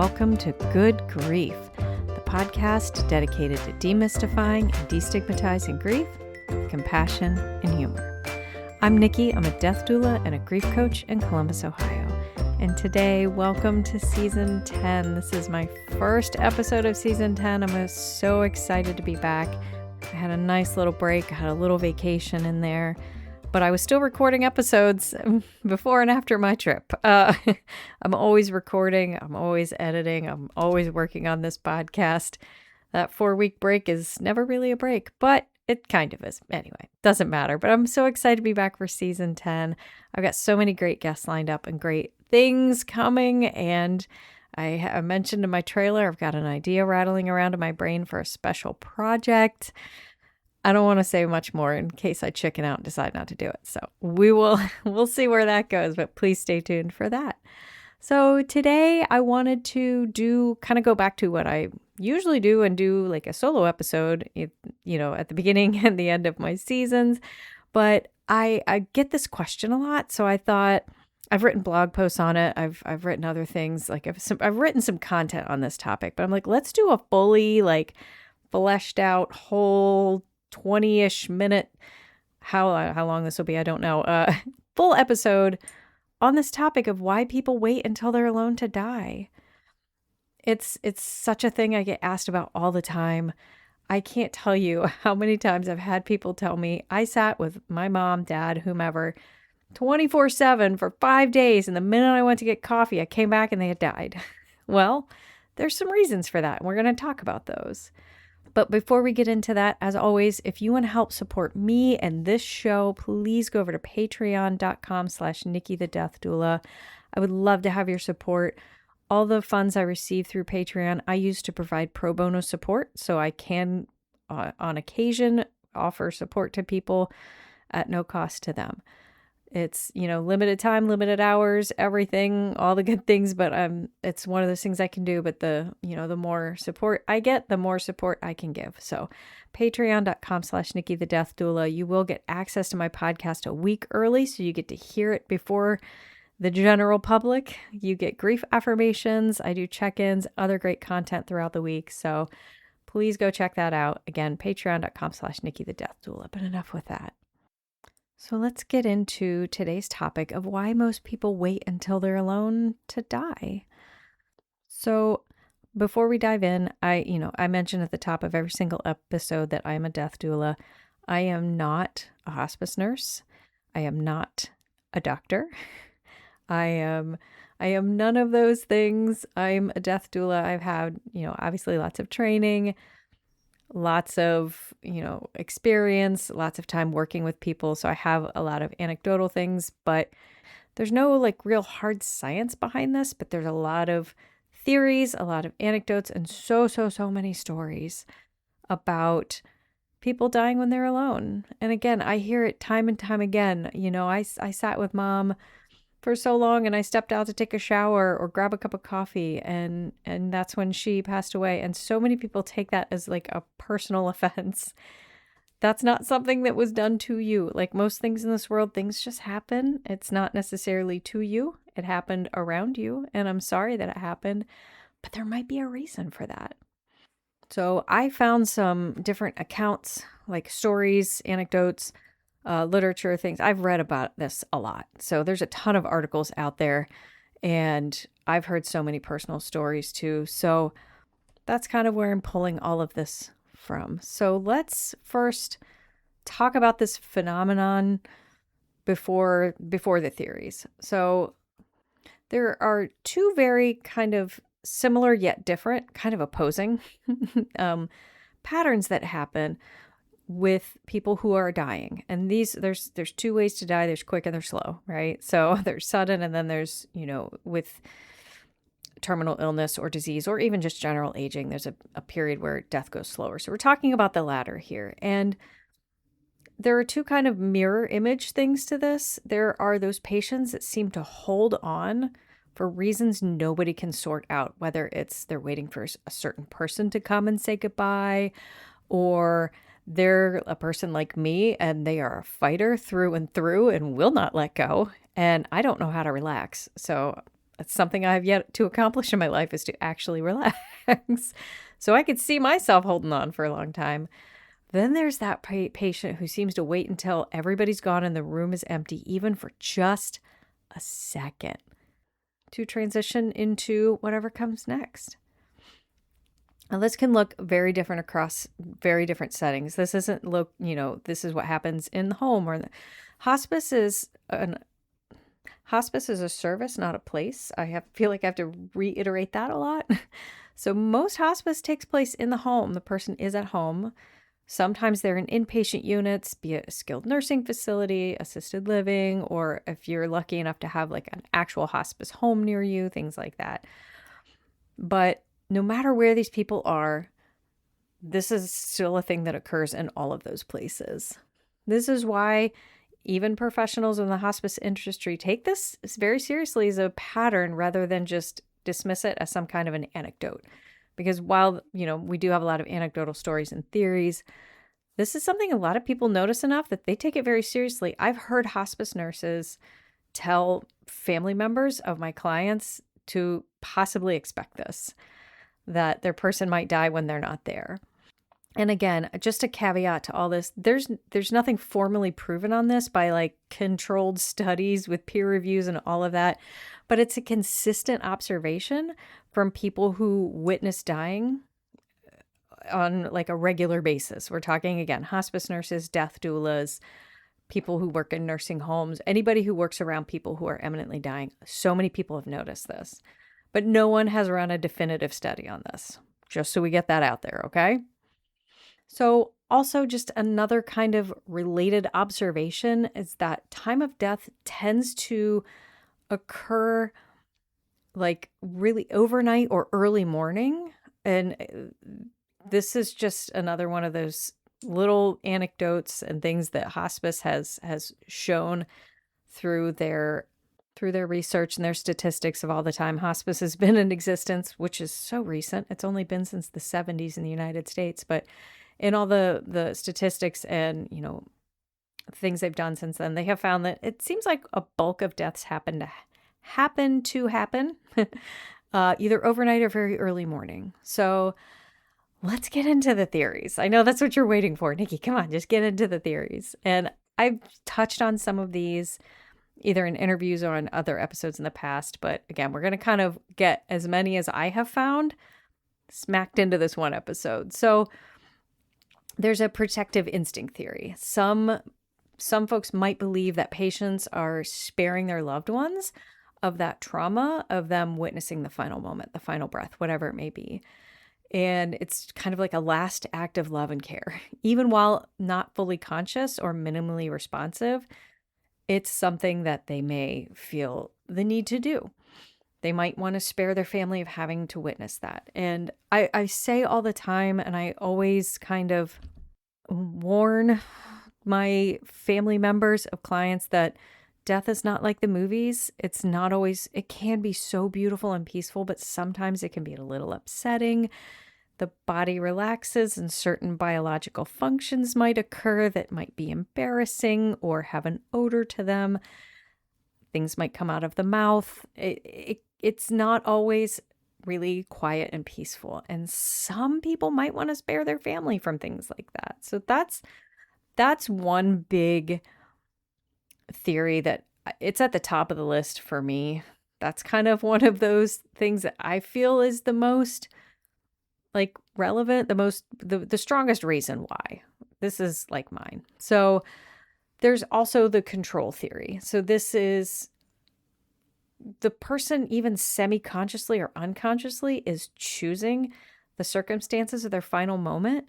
welcome to Good Grief, the podcast dedicated to demystifying and destigmatizing grief, compassion, and humor. I'm Nikki. I'm a death doula and a grief coach in Columbus, Ohio. And today, welcome to Season 10. This is my first episode of Season 10. I'm so excited to be back. I had a nice little break. I had a little vacation in there. But I was still recording episodes before and after my trip. I'm always recording. I'm always editing. I'm always working on this podcast. That 4-week break is never really a break, but it kind of is. Anyway, doesn't matter. But I'm so excited to be back for Season 10. I've got so many great guests lined up and great things coming. And I mentioned in my trailer, I've got an idea rattling around in my brain for a special project. I don't want to say much more in case I chicken out and decide not to do it. So we'll see where that goes, but please stay tuned for that. So today I wanted to go back to what I usually do and do like a solo episode, at the beginning and the end of my seasons. But I get this question a lot. So I thought I've written blog posts on it. I've written other things. Like I've written some content on this topic, but I'm like, let's do a fully fleshed out whole 20-ish minute, how long this will be, I don't know, full episode on this topic of why people wait until they're alone to die. It's such a thing I get asked about all the time. I can't tell you how many times I've had people tell me I sat with my mom, dad, whomever, 24/7 for 5 days, and the minute I went to get coffee, I came back and they had died. Well, there's some reasons for that, and we're going to talk about those. But before we get into that, as always, if you want to help support me and this show, please go over to patreon.com/Nikki the Death Doula. I would love to have your support. All the funds I receive through Patreon, I use to provide pro bono support. So I can, on occasion, offer support to people at no cost to them. It's, limited time, limited hours, everything, all the good things, but it's one of those things I can do, but the more support I get, the more support I can give. So patreon.com/Nikki the Death Doula, you will get access to my podcast a week early, so you get to hear it before the general public. You get grief affirmations, I do check-ins, other great content throughout the week, so please go check that out. Again, patreon.com/Nikki the Death Doula, but enough with that. So let's get into today's topic of why most people wait until they're alone to die. So before we dive in, I mentioned at the top of every single episode that I am a death doula. I am not a hospice nurse. I am not a doctor. I am none of those things. I'm a death doula. I've had, obviously lots of training, lots of, experience, lots of time working with people. So I have a lot of anecdotal things, but there's no real hard science behind this, but there's a lot of theories, a lot of anecdotes, and so many stories about people dying when they're alone. And again, I hear it time and time again. I sat with mom for so long and I stepped out to take a shower or grab a cup of coffee and that's when she passed away. And so many people take that as a personal offense. That's not something that was done to you. Like most things in this world, things just happen. It's not necessarily to you. It happened around you. And I'm sorry that it happened, but there might be a reason for that. So I found some different accounts, like stories, anecdotes, literature, things. I've read about this a lot. So there's a ton of articles out there and I've heard so many personal stories too. So that's kind of where I'm pulling all of this from. So let's first talk about this phenomenon before the theories. So there are two very kind of similar yet different, kind of opposing patterns that happen with people who are dying. And there's two ways to die. There's quick and there's slow, right? So there's sudden, and then there's, with terminal illness or disease, or even just general aging, there's a period where death goes slower. So we're talking about the latter here. And there are two kind of mirror image things to this. There are those patients that seem to hold on for reasons nobody can sort out, whether it's they're waiting for a certain person to come and say goodbye, or they're a person like me and they are a fighter through and through and will not let go. And I don't know how to relax. So That's something I have yet to accomplish in my life, is to actually relax. So I could see myself holding on for a long time. Then there's that patient who seems to wait until everybody's gone and the room is empty, even for just a second, to transition into whatever comes next. Now, this can look very different across very different settings. This isn't this is what happens in the home or hospice is a service, not a place. Feel like I have to reiterate that a lot. So most hospice takes place in the home. The person is at home. Sometimes they're in inpatient units, be it a skilled nursing facility, assisted living, or if you're lucky enough to have like an actual hospice home near you, things like that. But no matter where these people are, this is still a thing that occurs in all of those places. This is why even professionals in the hospice industry take this very seriously as a pattern rather than just dismiss it as some kind of an anecdote. Because while, we do have a lot of anecdotal stories and theories, this is something a lot of people notice enough that they take it very seriously. I've heard hospice nurses tell family members of my clients to possibly expect this, that their person might die when they're not there. And again, just a caveat to all this, there's nothing formally proven on this by like controlled studies with peer reviews and all of that, but it's a consistent observation from people who witness dying on like a regular basis. We're talking again, hospice nurses, death doulas, people who work in nursing homes, anybody who works around people who are imminently dying. So many people have noticed this, but no one has run a definitive study on this, just so we get that out there, okay? So also just another kind of related observation is that time of death tends to occur like really overnight or early morning. And this is just another one of those little anecdotes and things that hospice has shown through their research and their statistics of all the time hospice has been in existence, which is so recent. It's only been since the 70s in the United States, but in all the statistics and, things they've done since then, they have found that it seems like a bulk of deaths happen either overnight or very early morning. So let's get into the theories. I know that's what you're waiting for, Nikki. Come on, just get into the theories. And I've touched on some of these either in interviews or on other episodes in the past. But again, we're going to kind of get as many as I have found smacked into this one episode. So there's a protective instinct theory. Some folks might believe that patients are sparing their loved ones of that trauma of them witnessing the final moment, the final breath, whatever it may be. And it's kind of like a last act of love and care. Even while not fully conscious or minimally responsive, it's something that they may feel the need to do. They might want to spare their family of having to witness that. And I say all the time, and I always kind of warn my family members of clients that death is not like the movies. It's not always, it can be so beautiful and peaceful, but sometimes it can be a little upsetting. The body relaxes and certain biological functions might occur that might be embarrassing or have an odor to them. Things might come out of the mouth. It's not always really quiet and peaceful. And some people might want to spare their family from things like that. So that's one big theory that it's at the top of the list for me. That's kind of one of those things that I feel is the most like relevant, the strongest reason why. This is like mine. So there's also the control theory. So this is the person, even semi-consciously or unconsciously, is choosing the circumstances of their final moment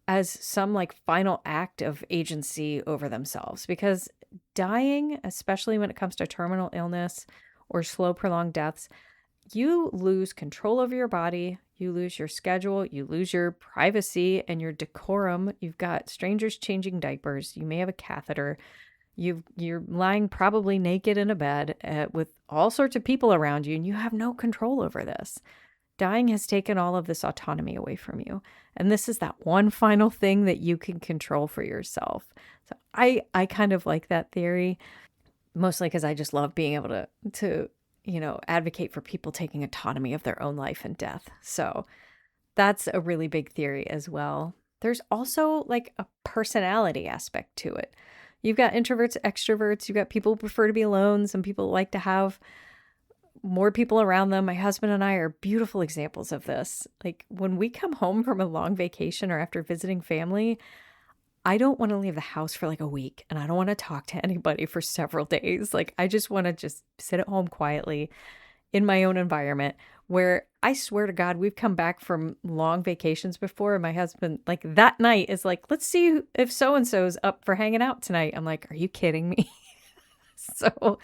as some like final act of agency over themselves. Because dying, especially when it comes to terminal illness or slow prolonged deaths, you lose control over your body, you lose your schedule, you lose your privacy and your decorum. You've got strangers changing diapers, you may have a catheter, you're lying probably naked in a bed with all sorts of people around you, and you have no control over this. Dying has taken all of this autonomy away from you. And this is that one final thing that you can control for yourself. So I kind of like that theory, mostly because I just love being able to advocate for people taking autonomy of their own life and death. So that's a really big theory as well. There's also like a personality aspect to it. You've got introverts, extroverts, you've got people who prefer to be alone. Some people like to have more people around them. My husband and I are beautiful examples of this. Like when we come home from a long vacation or after visiting family, I don't want to leave the house for like a week and I don't want to talk to anybody for several days. Like I just want to just sit at home quietly in my own environment, where I swear to God, we've come back from long vacations before. And my husband, like that night is like, let's see if so-and-so's up for hanging out tonight. I'm like, are you kidding me? So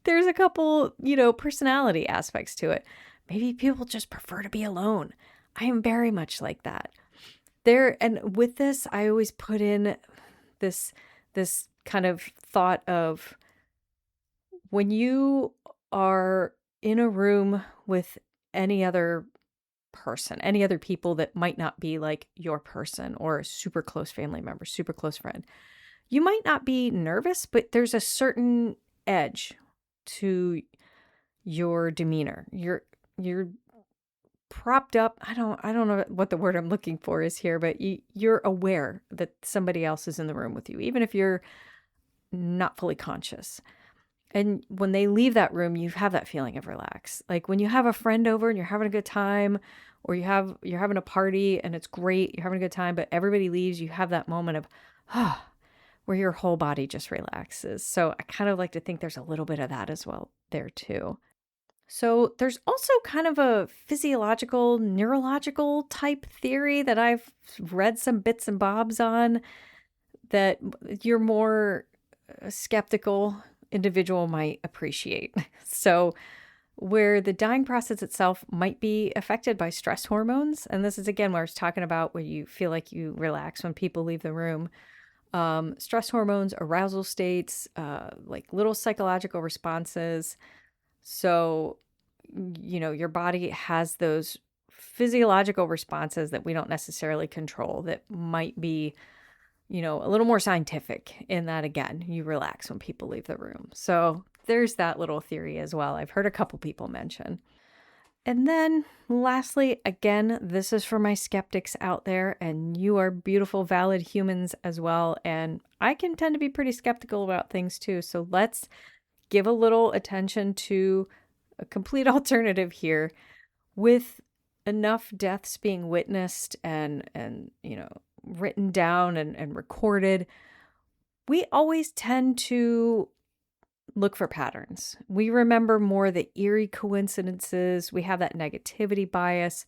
there's a couple, personality aspects to it. Maybe people just prefer to be alone. I am very much like that. And with this, I always put in this kind of thought of when you are in a room with any other person, any other people that might not be like your person or a super close family member, super close friend, you might not be nervous, but there's a certain edge to your demeanor. You're propped up. I don't know what the word I'm looking for is here, but you're aware that somebody else is in the room with you, even if you're not fully conscious. And when they leave that room, you have that feeling of relax. Like when you have a friend over and you're having a good time, or you're having a party and it's great, you're having a good time, but everybody leaves, you have that moment of, where your whole body just relaxes. So I kind of like to think there's a little bit of that as well there too. So there's also kind of a physiological, neurological type theory that I've read some bits and bobs on that you're more skeptical individual might appreciate. So where the dying process itself might be affected by stress hormones. And this is again where I was talking about where you feel like you relax when people leave the room. Stress hormones, arousal states, like little psychological responses. So, your body has those physiological responses that we don't necessarily control that might be, a little more scientific in that, again, you relax when people leave the room. So there's that little theory as well. I've heard a couple people mention. And then lastly, again, this is for my skeptics out there, and you are beautiful, valid humans as well. And I can tend to be pretty skeptical about things too. So let's give a little attention to a complete alternative here. With enough deaths being witnessed and written down and recorded, we always tend to look for patterns. We remember more the eerie coincidences. We have that negativity bias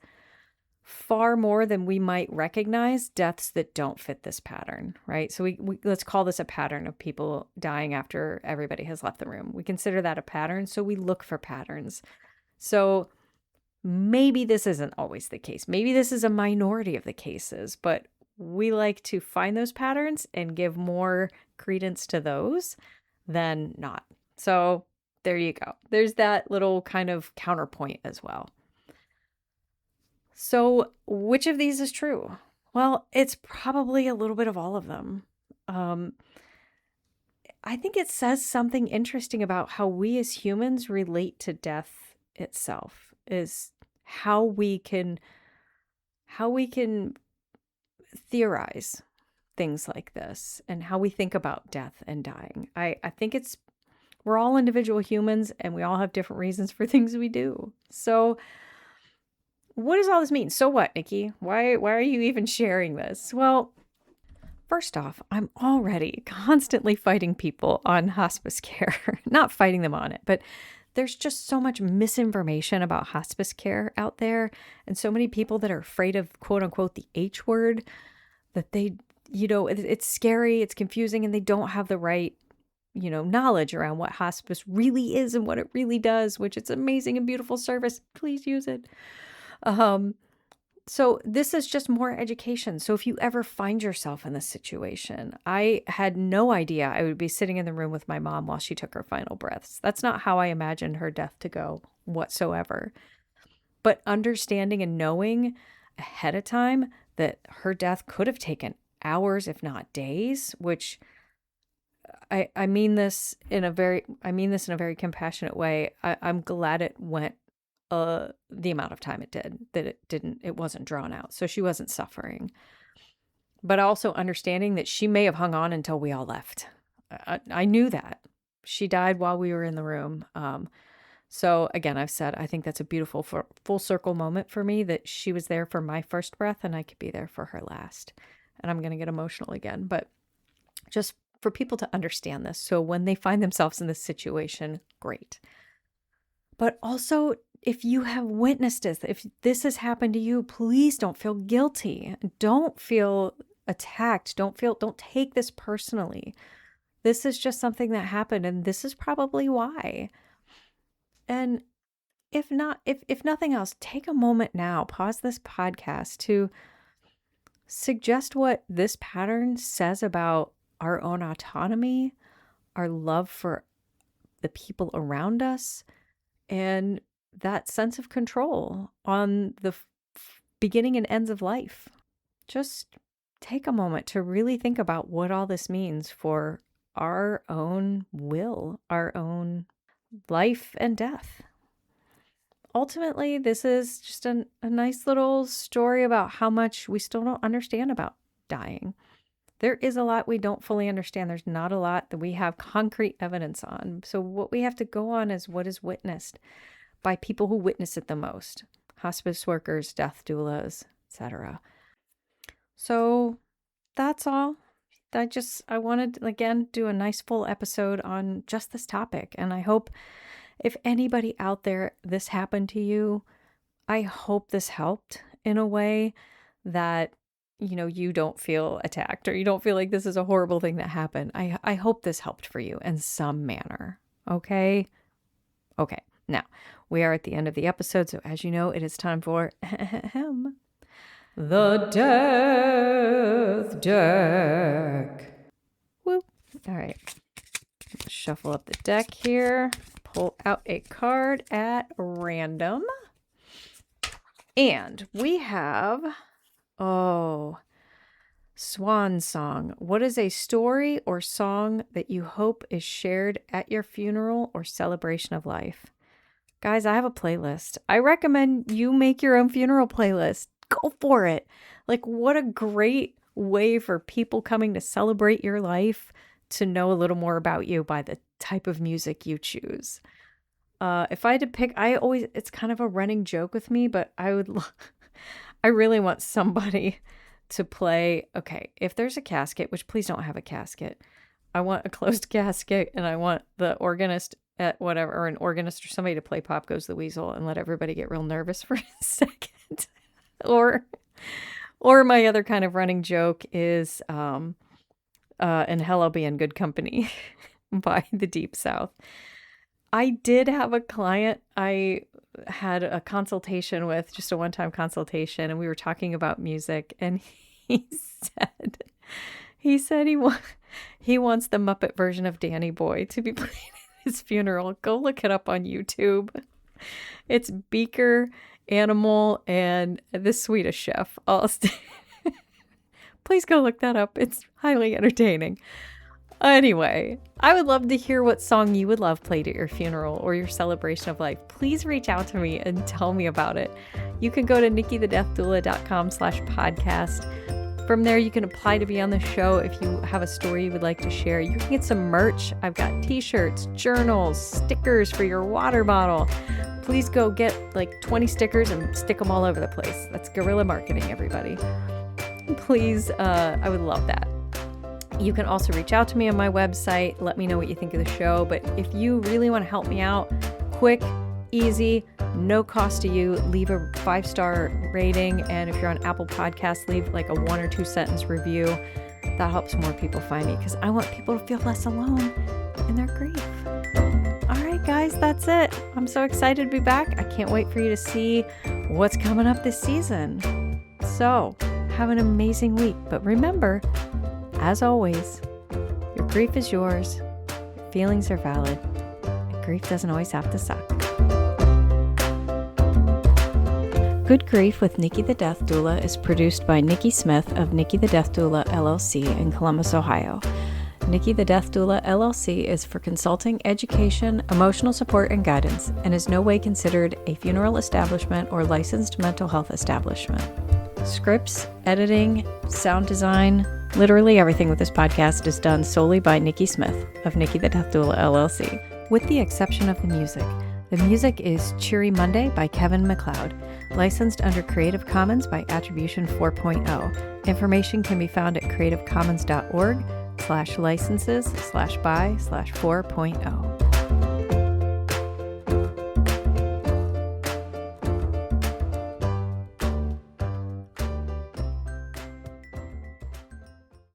far more than we might recognize deaths that don't fit this pattern, right? So we let's call this a pattern of people dying after everybody has left the room. We consider that a pattern, so we look for patterns. So maybe this isn't always the case. Maybe this is a minority of the cases, but we like to find those patterns and give more credence to those than not. So there you go. There's that little kind of counterpoint as well. So which of these is true? Well, it's probably a little bit of all of them. I think it says something interesting about how we as humans relate to death itself, is how we can theorize things like this and how we think about death and dying. I think we're all individual humans and we all have different reasons for things we do. So what does all this mean? So what, Nikki? Why are you even sharing this? Well, first off, I'm already constantly fighting people on hospice care. Not fighting them on it, but there's just so much misinformation about hospice care out there, and so many people that are afraid of quote unquote the H word, that they, it's scary, it's confusing, and they don't have the right, knowledge around what hospice really is and what it really does, which it's amazing and beautiful service. Please use it. So this is just more education. So if you ever find yourself in this situation, I had no idea I would be sitting in the room with my mom while she took her final breaths. That's not how I imagined her death to go whatsoever. But understanding and knowing ahead of time that her death could have taken hours, if not days, which I mean this in a very compassionate way. I'm glad it went the amount of time it did, that it wasn't drawn out. So she wasn't suffering. But also understanding that she may have hung on until we all left. I knew that. She died while we were in the room. So again, I've said, I think that's a beautiful full circle moment for me, that she was there for my first breath and I could be there for her last. And I'm going to get emotional again, but just for people to understand this. So when they find themselves in this situation, great. But also, if you have witnessed this, if this has happened to you, please don't feel guilty. Don't feel attacked. Don't take this personally. This is just something that happened, and this is probably why. And if nothing else, take a moment now, pause this podcast to suggest what this pattern says about our own autonomy, our love for the people around us, and that sense of control on the beginning and ends of life. Just take a moment to really think about what all this means for our own will, our own life and death. Ultimately, this is just a nice little story about how much we still don't understand about dying. There is a lot we don't fully understand. There's not a lot that we have concrete evidence on. So what we have to go on is what is witnessed by people who witness it the most. Hospice workers, death doulas, etc. So that's all. I wanted to, again, do a nice full episode on just this topic. And I hope if anybody out there, this happened to you, I hope this helped in a way that, you don't feel attacked or you don't feel like this is a horrible thing that happened. I hope this helped for you in some manner. Okay. Now we are at the end of the episode. So as you know, it is time for the death deck. Woo. All right. Shuffle up the deck here. Pull out a card at random. And we have, Swan Song. What is a story or song that you hope is shared at your funeral or celebration of life? Guys, I have a playlist. I recommend you make your own funeral playlist. Go for it. Like, what a great way for people coming to celebrate your life to know a little more about you by the type of music you choose. If I had to pick, it's kind of a running joke with me, but I really want somebody to play, okay, if there's a casket, which please don't have a casket, I want a closed casket, and I want the organist at whatever, or an organist or somebody to play Pop Goes the Weasel and let everybody get real nervous for a second. Or my other kind of running joke is, and Hell, I'll Be in Good Company by the Deep South. I did have a client I had a consultation with, just a one-time consultation, and we were talking about music, and he said he wants the Muppet version of Danny Boy to be played at his funeral. Go look it up on YouTube. It's Beaker, Animal, and the Swedish Chef. Please go look that up. It's highly entertaining. Anyway, I would love to hear what song you would love played at your funeral or your celebration of life. Please reach out to me and tell me about it. You can go to nikkithedeathdoula.com/podcast. From there, you can apply to be on the show if you have a story you would like to share. You can get some merch. I've got t-shirts, journals, stickers for your water bottle. Please go get like 20 stickers and stick them all over the place. That's guerrilla marketing, everybody. Please, I would love that. You can also reach out to me on my website. Let me know what you think of the show. But if you really want to help me out, quick, easy, no cost to you, leave a 5-star rating. And if you're on Apple Podcasts, leave like a 1 or 2 sentence review. That helps more people find me because I want people to feel less alone in their grief. All right, guys, that's it. I'm so excited to be back. I can't wait for you to see what's coming up this season. So have an amazing week. But remember, as always, your grief is yours, your feelings are valid, and grief doesn't always have to suck. Good Grief with Nikki the Death Doula is produced by Nikki Smith of Nikki the Death Doula LLC in Columbus, Ohio. Nikki the Death Doula LLC is for consulting, education, emotional support, and guidance, and is no way considered a funeral establishment or licensed mental health establishment. Scripts, editing, sound design, literally everything with this podcast is done solely by Nikki Smith of Nikki the Death Doula LLC, with the exception of the music. The music is Cheery Monday by Kevin MacLeod, licensed under Creative Commons by Attribution 4.0. Information can be found at creativecommons.org/licenses/by/4.0.